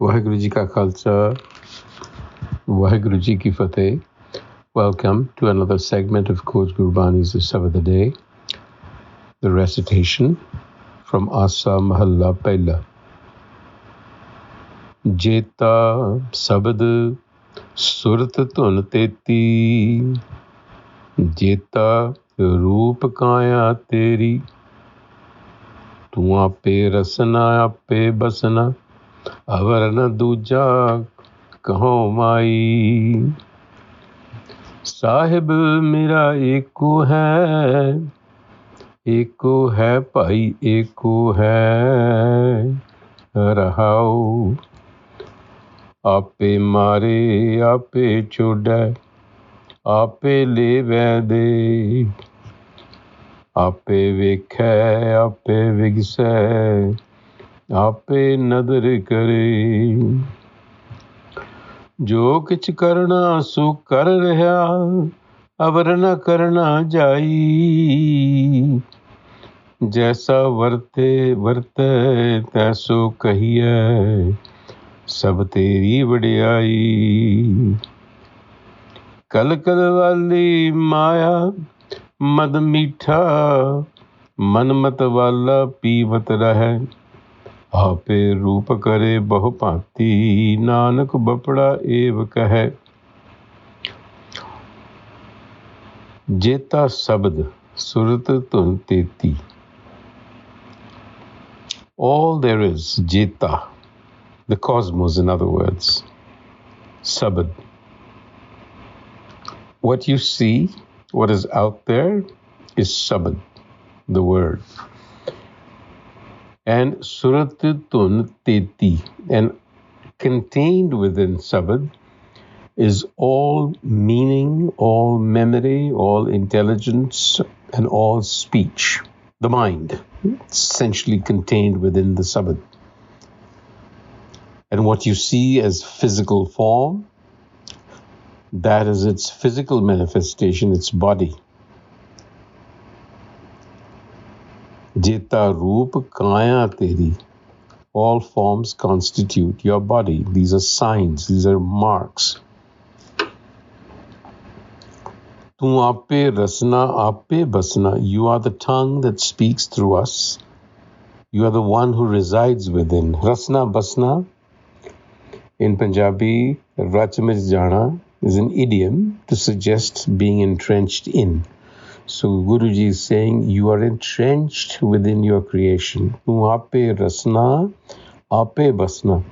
Waheguru Ji Ka Khalsa, Waheguru Ji Ki Fateh. Welcome to another segment of Coach Gurbani's a-sabad-a-day, the recitation from Asa Mahalla Pehla. Jeta Sabad Surat Dhun Teti, Jeta Roop Kaya Teri, Tu ape rasana ape basana, avarna duja kaho mai. Sahib मेरा एको है भाई एको है रहाओ आपे मारे आपे छोड़े आपे ले वैदे आपे वेखै आपे विगसै आपे नदर करे जो किछ करना सो कर रहा अवर न करना जाई जैसा वर्ते तैसो कहिए सब तेरी वडियाई कल कल वाली माया मद मीठा मन मत वाला पीवत रहे आपे रूप करे बहु भांति नानक बपड़ा एव कहे जेता सबद सुरत धुन तेती. All there is, Jeta, the cosmos in other words, Sabad. What you see, what is out there is Sabad, the word. And Surat Dhun Teti, and contained within Sabad is all meaning, all memory, all intelligence, and all speech. The mind, essentially contained within the Sabad. And what you see as physical form, that is its physical manifestation, its body. Jeta Roop Kaya Teri. All forms constitute your body. These are signs, these are marks. Tu ape rasna ape basna. You are the tongue that speaks through us. You are the one who resides within. Rasna basna, in Punjabi, rachmij jana, is an idiom to suggest being entrenched in. So Guruji is saying you are entrenched within your creation. Tu ape rasna, ape basna,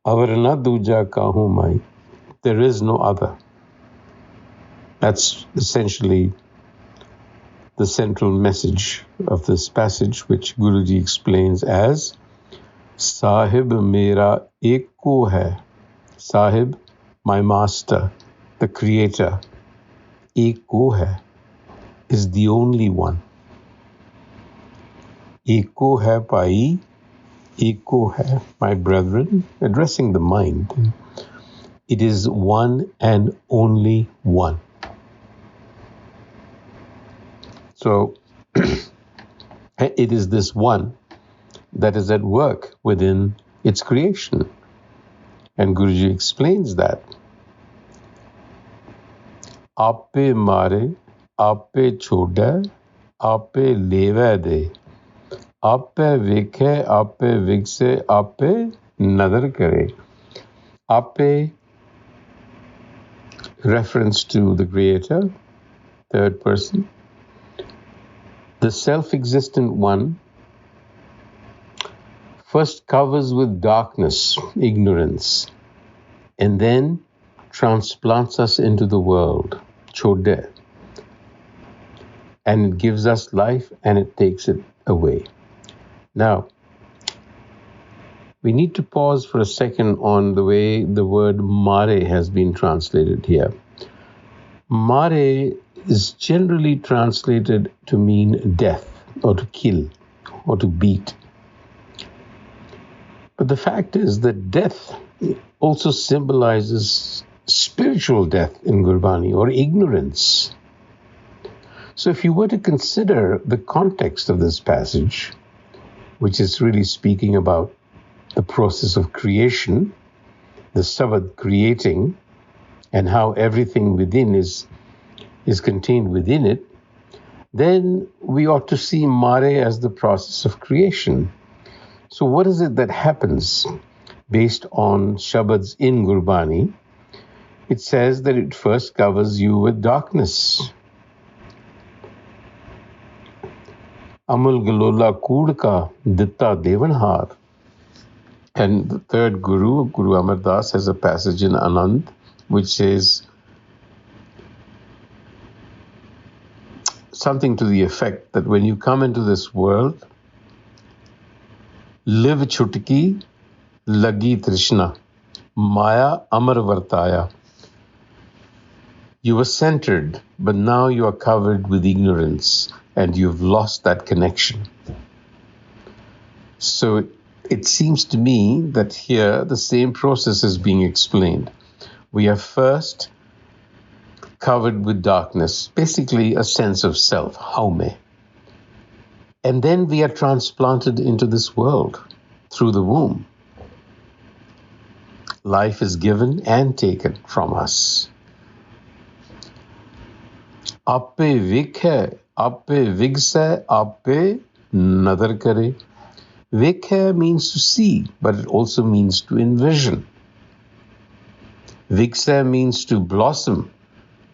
avarna duja kahu mai. There is no other. That's essentially the central message of this passage, which Guruji explains as Sahib mera eko hai. Sahib, my master, the creator, eko hai, is the only one. Eko hai pai, eko hai, my brethren, addressing the mind. It is one and only one. So, it is this one that is at work within its creation. And Guruji explains that. Ape mare, ape chode, ape leve de. Ape vekhe, ape vigse, ape nadar kare. Ape, reference to the Creator, third person. The self-existent one first covers with darkness, ignorance, and then transplants us into the world, chode. And it gives us life and it takes it away. Now, we need to pause for a second on the way the word mare has been translated here. Mare is generally translated to mean death or to kill or to beat. But the fact is that death also symbolizes spiritual death in Gurbani or ignorance. So if you were to consider the context of this passage, which is really speaking about the process of creation, the Sabad creating, and how everything within is contained within it, then we ought to see Mare as the process of creation. So what is it that happens based on Shabads in Gurbani? It says that it first covers you with darkness. Amul Galola Kudka Ditta Devanhar. And the third Guru Amar Das, has a passage in Anand which says something to the effect that when you come into this world, live chutki, lagi trishna, maya amar vartaya. You were centered, but now you are covered with ignorance and you've lost that connection. So it seems to me that here the same process is being explained. We are first covered with darkness, basically a sense of self, haume. And then we are transplanted into this world through the womb. Life is given and taken from us. Ape vikhe, ape vigse, ape nadar kare. Vikhe means to see, but it also means to envision. Vigse means to blossom,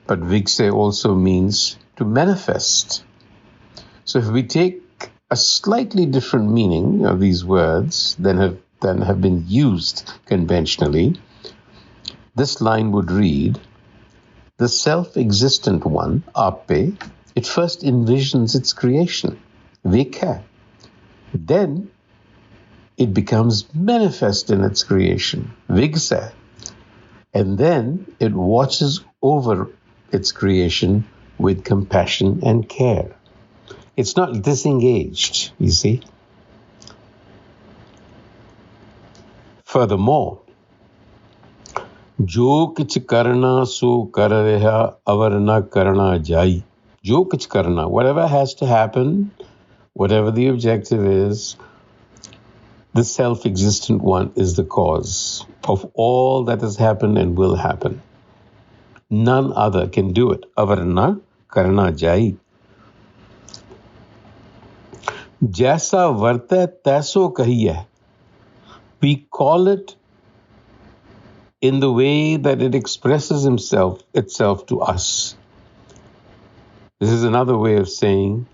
but Vigse also means to manifest. So if we take a slightly different meaning of these words than have been used conventionally, this line would read, the self-existent one, Ape, it first envisions its creation, Vikha. Then it becomes manifest in its creation, Vigsa. And then it watches over its creation with compassion and care. It's not disengaged, you see. Furthermore, jo kich karna so kar reha avar na karna jai. Jo kich karna, whatever has to happen, whatever the objective is, the self-existent one is the cause of all that has happened and will happen. None other can do it. Avarna karna jai. Jaisa varte taiso kahiye. We call it in the way that it expresses itself to us. This is another way of saying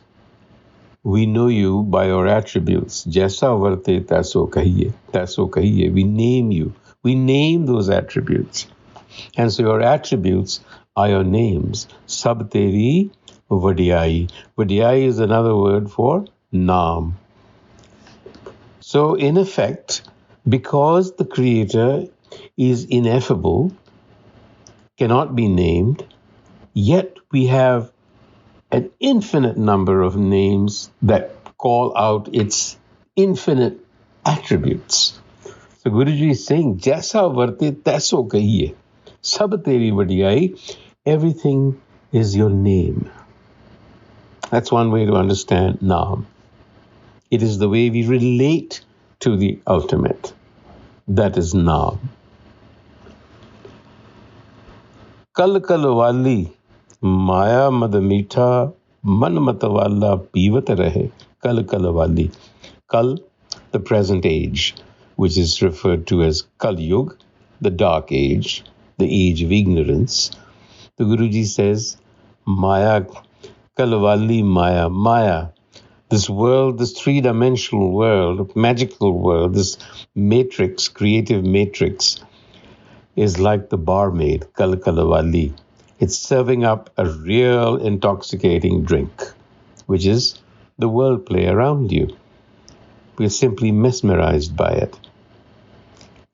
we know you by your attributes. Jaisa varte taiso kahiye. Taiso kahiye. We name you. We name those attributes. And so your attributes are your names. Sab teri vadiyai. Vadiyai is another word for naam. So in effect, because the Creator is ineffable, cannot be named, yet we have an infinite number of names that call out its infinite attributes. So Guruji is saying, Jaisa varte taiso kahiye. Sab teri vadiyai, everything is your name. That's one way to understand Naam. It is the way we relate to the ultimate. That is Naam. Kal kal wali, maya mad meetha, man matawala pivat rahe. Kal kal wali. Kal, the present age, which is referred to as Kal Yug, the dark age, the age of ignorance. The Guruji says, Maya, Kalwali Maya, Maya, this world, this three-dimensional world, magical world, this matrix, creative matrix, is like the barmaid, Kalwali. It's serving up a real intoxicating drink, which is the world play around you. We're simply mesmerized by it.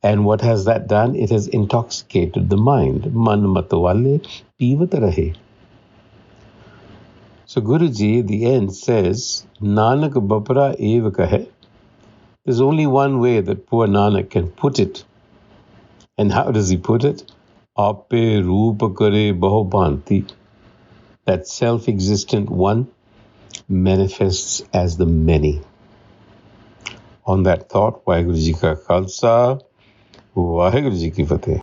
And what has that done? It has intoxicated the mind. Man matwale pivat rahe. So Guruji at the end says, Nanak bapra eva kahe. There's only one way that poor Nanak can put it. And how does he put it? Ape rupa kare baho bhanti. That self-existent one manifests as the many. On that thought, Vaheguruji ka Khalsa, Waheguru ji Ki Fateh.